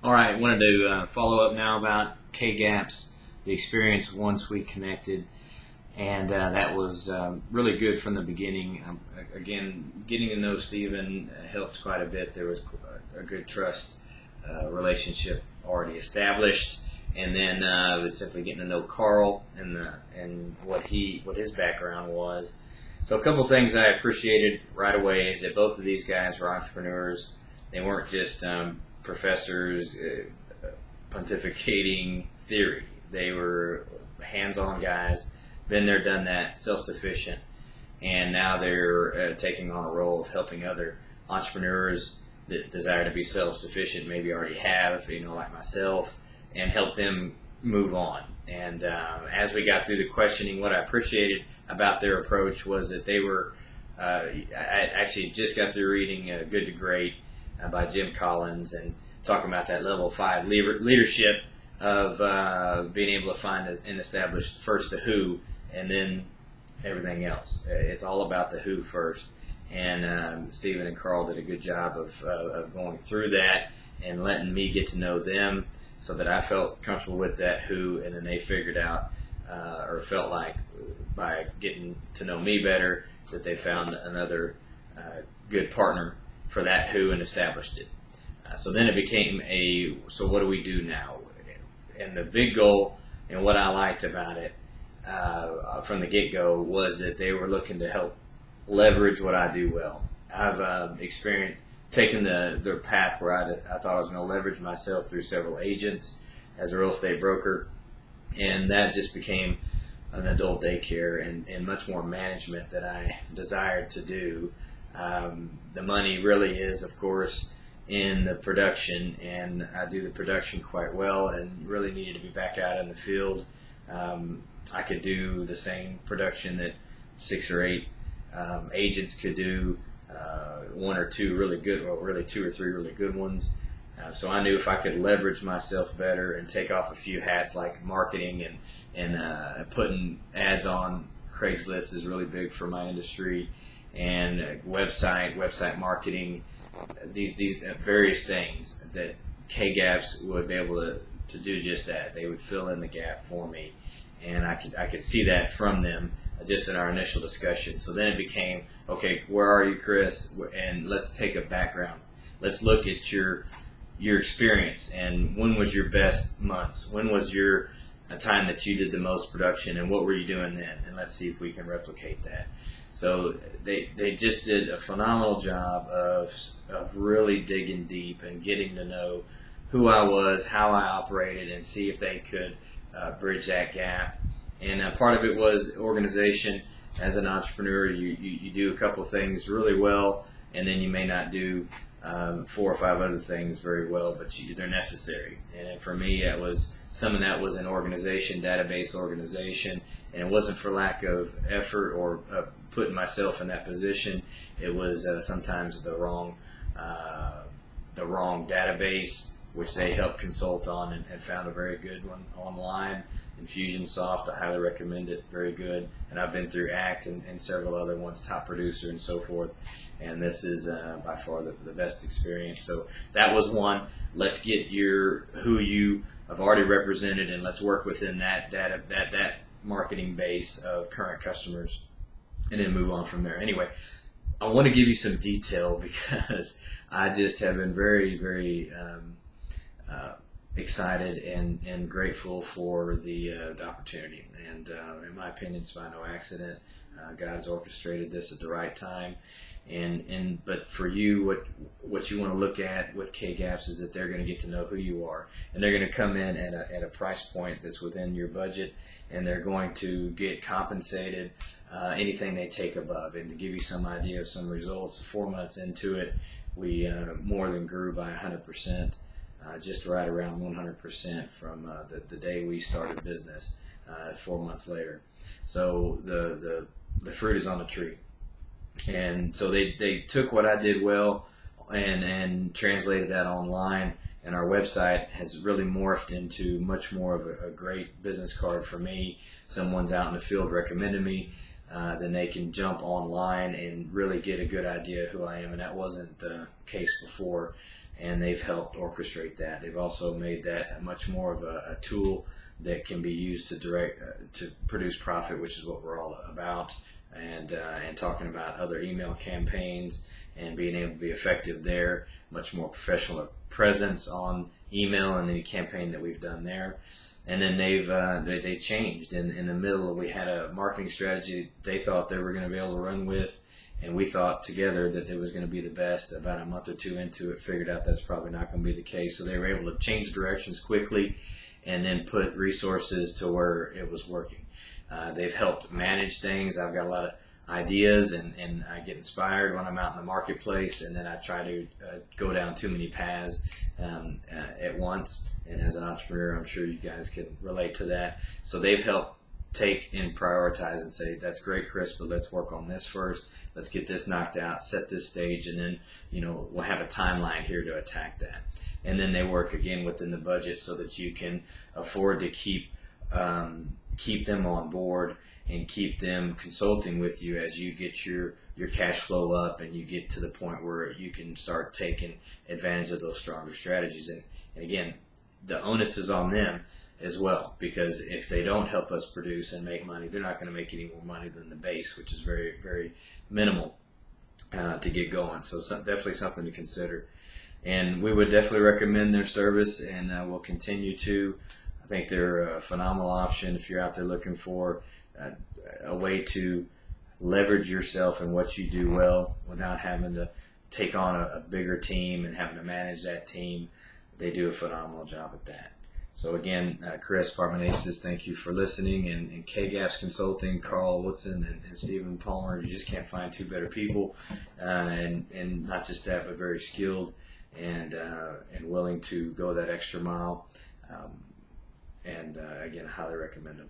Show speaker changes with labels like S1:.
S1: All right, I wanted to follow up now about Kgaps, the experience once we connected, and that was really good from the beginning. Again, getting to know Stephen helped quite a bit. There was a good trust relationship already established, and then it was simply getting to know Carl and what his background was. So a couple things I appreciated right away is that both of these guys were entrepreneurs. They weren't just professors pontificating theory. They were hands-on guys, been there, done that, self-sufficient, and now they're taking on a role of helping other entrepreneurs that desire to be self-sufficient, maybe already have, like myself, and help them move on. And as we got through the questioning, what I appreciated about their approach was that they were, I actually just got through reading Good to Great by Jim Collins, and talking about that level 5 leadership of being able to find and establish first the who and then everything else. It's all about the who first. And Stephen and Carl did a good job of going through that and letting me get to know them so that I felt comfortable with that who, and then they figured out or felt like by getting to know me better that they found another good partner for that who and established it. So then it became so what do we do now? And the big goal, and what I liked about it from the get-go, was that they were looking to help leverage what I do well. I've experienced taking the path where I thought I was going to leverage myself through several agents as a real estate broker, and that just became an adult daycare and much more management that I desired to do. The money really is, of course, in the production, and I do the production quite well and really needed to be back out in the field. I could do the same production that 6 or 8 agents could do, 1 or 2 really good, well, really 2 or 3 really good ones. So I knew if I could leverage myself better and take off a few hats like marketing and putting ads on Craigslist is really big for my industry, and website marketing, these various things that Kgaps would be able to do just that. They would fill in the gap for me, and I could see that from them just in our initial discussion. So then it became, okay, where are you, Chris? And let's take a background. Let's look at your experience, and when was your best months? When was your time that you did the most production, and what were you doing then? And let's see if we can replicate that. So they just did a phenomenal job of really digging deep and getting to know who I was, how I operated, and see if they could bridge that gap. And part of it was organization. As an entrepreneur, you do a couple of things really well, and then you may not do 4 or 5 other things very well, but they're necessary. And for me, some of that was an organization, database organization, and it wasn't for lack of effort or putting myself in that position. It was sometimes the wrong database, which they helped consult on and found a very good one online. Infusionsoft, I highly recommend it, very good. And I've been through ACT and several other ones, Top Producer and so forth. And this is by far the best experience. So that was one. Let's get who you have already represented, and let's work within that data, that marketing base of current customers, and then move on from there. Anyway, I want to give you some detail because I just have been very, very excited and grateful for the opportunity. And in my opinion, it's by no accident. God's orchestrated this at the right time. But for you, what you want to look at with Kgaps is that they're going to get to know who you are, and they're going to come in at a price point that's within your budget, and they're going to get compensated anything they take above. And to give you some idea of some results, 4 months into it, we more than grew by 100%, just right around 100% from the day we started business 4 months later. So the fruit is on the tree. And so they took what I did well and translated that online, and our website has really morphed into much more of a great business card for me. Someone's out in the field recommended me, then they can jump online and really get a good idea of who I am, and that wasn't the case before. and they've helped orchestrate that. They've also made that much more of a tool that can be used to produce profit, which is what we're all about, and talking about other email campaigns and being able to be effective there, much more professional presence on email and any campaign that we've done there. And then they changed in the middle. We had a marketing strategy they thought they were going to be able to run with, and we thought together that it was going to be the best. About a month or two into it, figured out that's probably not going to be the case. So they were able to change directions quickly and then put resources to where it was working. They've helped manage things. I've got a lot of ideas, and I get inspired when I'm out in the marketplace, and then I try to go down too many paths at once. And as an entrepreneur, I'm sure you guys can relate to that. So they've helped take and prioritize and say, that's great, Chris, but let's work on this first. Let's get this knocked out, set this stage, and then we'll have a timeline here to attack that. And then they work again within the budget so that you can afford to keep them on board and keep them consulting with you as you get your cash flow up and you get to the point where you can start taking advantage of those stronger strategies. And again, the onus is on them as well, because if they don't help us produce and make money, they're not going to make any more money than the base, which is very, very minimal to get going. So definitely something to consider. And we would definitely recommend their service, and we'll continue to. I think they're a phenomenal option if you're out there looking for a way to leverage yourself and what you do well without having to take on a bigger team and having to manage that team. They do a phenomenal job at that. So again, Chris Parmenasis, thank you for listening, and Kgaps Consulting, Carl Woodson and Stephen Palmer. You just can't find two better people, and not just that, but very skilled and willing to go that extra mile. And again, I highly recommend them.